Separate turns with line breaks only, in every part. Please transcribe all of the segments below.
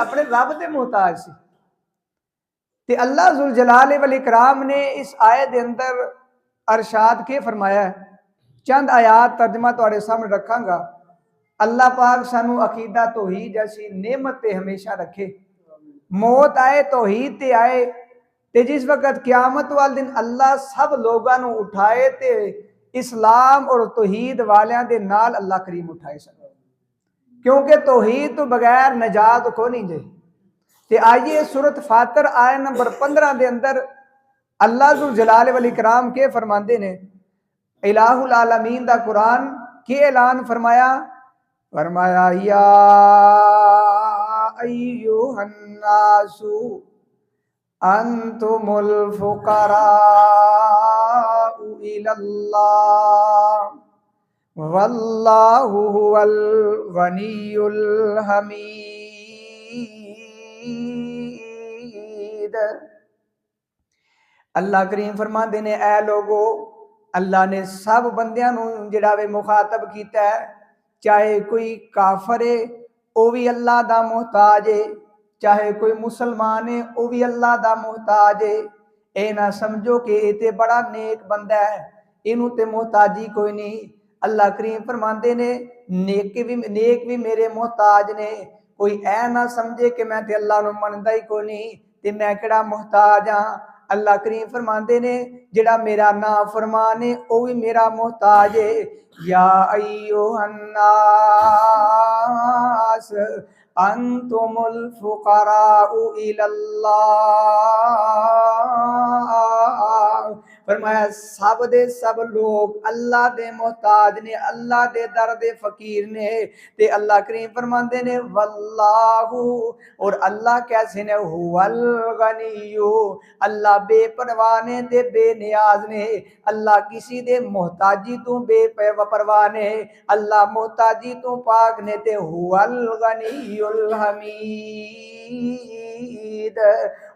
अपने रब के मुहताज सी। ते अल्लाह जुल जलाल वल इकराम ने इस आयत के अंदर अरशाद के फरमाया है। चंद आयात तर्जमा तुहाडे सामने रखांगा। अल्लाह पाक सानू अकीदा तौहीद जैसी नेमत ते हमेशा रखे। मौत आए तौहीद ते आए, ते जिस वक्त क्यामत वाले दिन अल्लाह सब लोगों को उठाए ते इस्लाम और तौहीद वालियां दे नाल अल्लाह करीम उठाए सन, क्योंकि तौहीद तो बगैर नजात को नहीं जे। ते आइए सूरत फातर आयत नंबर 15 के अंदर अल्लाह जुल जलाल वल इकराम के फरमाते ने, इलाहुल आलमीन दा कुरान के ऐलान फरमाया, फरमाया या अय्युहन नासु अंतुमुल फुकराउ इलल्लाह वल्लाहु हुवल गनियुल हमीद। अल्लाह करीम फरमाते ने, ऐ लोगो, अल्लाह ने सब बंदियां नूं जिहड़ा वे मुखातब कीता है, चाहे कोई काफर है वह भी अल्लाह दा मुहताज है, चाहे कोई मुसलमान है वह भी अल्लाह दा मुहताज है। ए ना समझो कि ये ते बड़ा नेक बंदा है, इनू ते मुहताजी कोई नहीं। अल्लाह करीम फरमाते ने, नेक भी मेरे मुहताज ने। कोई ऐ ना समझे कि मैं ते अल्लाह नूं मनदा ही कोई नहीं ते मैं केड़ा मुहताज हाँ। अल्लाह करीम फरमाते ने, जिहड़ा मेरा ना फरमान है वह भी मेरा मुहताज है। या अय्युहन नास अंतुमुल फुकराउ इलल्लाह। फरमाया सब दे सब लोग अल्लाह दे मुहताज ने, अल्लाह दे दर दे फकीर ने। ते अल्लाह करीम फरमाते ने, वल्लाहु, और अल्लाह कैसे ने, हुवल गनियु, अल्लाह बेपरवाह ने ते बेनियाज ने। अल्लाह किसी दे मोहताजी तू बेपरवाह ने, अल्लाह मोहताजी तू पाक ने। ते हुवल गनियुल हमीद,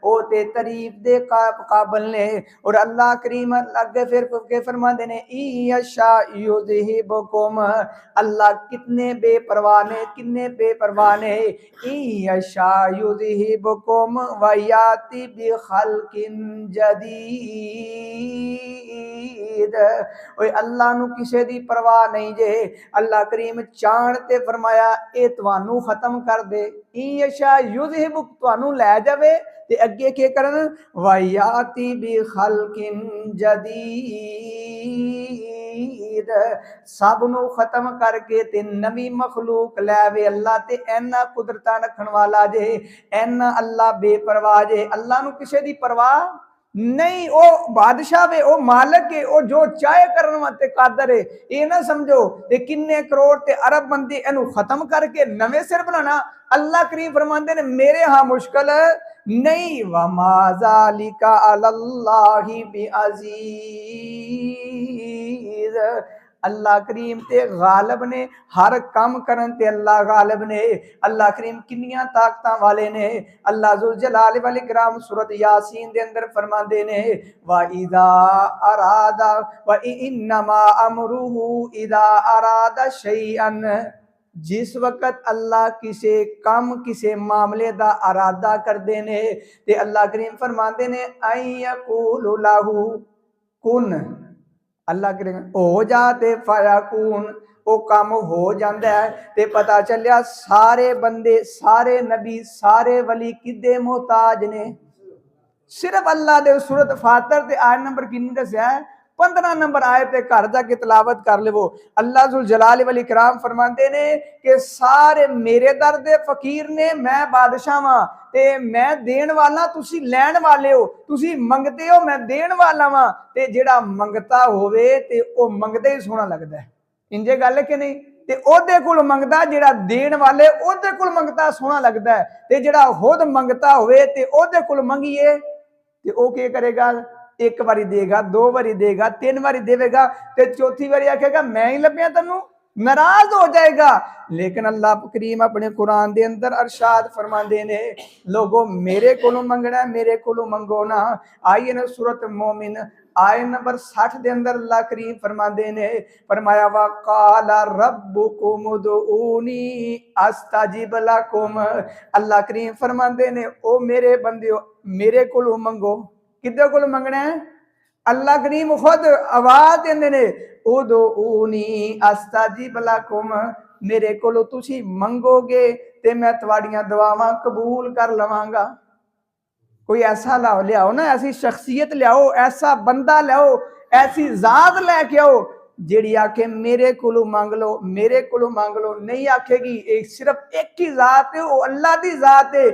ओ ते तारीफ दे काबिल ने। और अल्लाह करीम अगे फिर के फरमाते ने, ईयशा युज़हिबकुम, अल्लाह कितने बेपरवाह ने, कितने बेपरवाह ने। ईयशा युज़हिबकुम व याति बिखल्किन जदीद। ओए अल्लाह नू किसे दी परवाह नहीं जे। अल्लाह करीम चाण ते फरमाया ए तुहानू खत्म कर दे। ईयशा युज़हिबुक, तुहानू लै जावे ते अगे के करन, वयाति बिखल्किन जदीद, सब नू खत्म करके ते नवी मखलूक लैवे। अल्लाह ते ऐना कुदरतां रखण वाला जे, ऐना अल्लाह बेपरवाह जे। अल्लाह नू किसे दी परवाह नहीं, ओ बादशाह वे, ओ मालिक है, ओ जो चाहे करन वास्ते कादर है। ये ना समझो ये किन्ने करोड़ ते अरब बंदे इनू खत्म करके नवे सिर बनाना। अल्लाह करीम फरमाते ने, मेरे हाँ मुश्किल नहीं। वमा ज़ालिका अलल्लाहि बिअज़ीज़, अल्लाह करीम ते गालिब ने, हर काम करन ते अल्लाह गालिब ने। अल्लाह करीम किन्नियां ताकतां वाले ने। अल्लाह जुल जलाल वल इकराम सूरत यासीन दे अंदर फरमांदे ने, व इज़ा अरादा व इन्नमा अमरुहु इज़ा अरादा शैअन, जिस वक्त अल्लाह किसे काम किसे मामले दा अरादा करदे ने ते अल्लाह करीम फरमांदे ने, अयकुलु लहू कुन, अल्लाह करेगा हो जा ते फयाकून, वो काम हो जाता है। ते पता चलिया सारे बंदे, सारे नबी, सारे वली किदे मोहताज ने, सिर्फ अल्लाह दे। सूरत फातर ते आयत नंबर कितनी दसिया है, 15 नंबर आयत ते घर जाके तिलावत कर लेवो। अल्लाह जुल जलाल वल इकराम फरमाते ने कि सारे मेरे दर दे फकीर ने, मैं बादशाह वां ते मैं देन वाला, तुसी लैण वाले हो, तुसी मंगते हो, मैं देन वाला वां। ते जेड़ा मंगता होवे ते ओ मंगदे ही सोहना लगदा है। इंजे गल कि नहीं? ते ओदे कोल मंगदा, जेड़ा देन वाले ओदे कोल मंगता सोहना लगदा है। ते जेड़ा खुद मंगता होवे ते ओदे कोल मंगिए ते ओ के करेगा, एक बारी देगा, दो बारी देगा, तीन बारी देगा, ते चौथी बारी आखेगा मैं ही लभ्या तैनू, नाराज हो जाएगा। लेकिन अल्लाह करीम अपने कुरान दे अंदर अरशाद फरमाते ने, लोगो मेरे कोलों मंगना, मेरे कोलों मंगो ना। आइए ना सूरत मोमिन आयत नंबर 60 के अंदर अल्लाह करीम फरमाते ने, फरमाया वा काला रब्बुकुम उदऊनी अस्ताजिब लकुम। अल्लाह करीम फरमाते ने ओ मेरे बंदियो मेरे को मंगो। किदे को मंगना है? अल्लाह करीम खुद आवाज देंदे ने उदऊनी अस्ताजिब लकुम, मेरे को तुसी मंगोगे ते मैं तुहाड़ियां दुआवां कबूल कर लवांगा। कोई ऐसा लाओ लियाओ ना, ऐसी शख्सियत लियाओ, ऐसा बंदा लाओ, ऐसी जात लैके आओ जेड़ी आखे मेरे को मांग लो, मेरे को मांग लो। नहीं आखेगी, एक सिर्फ एक ही जात है, वो अल्लाह की जात है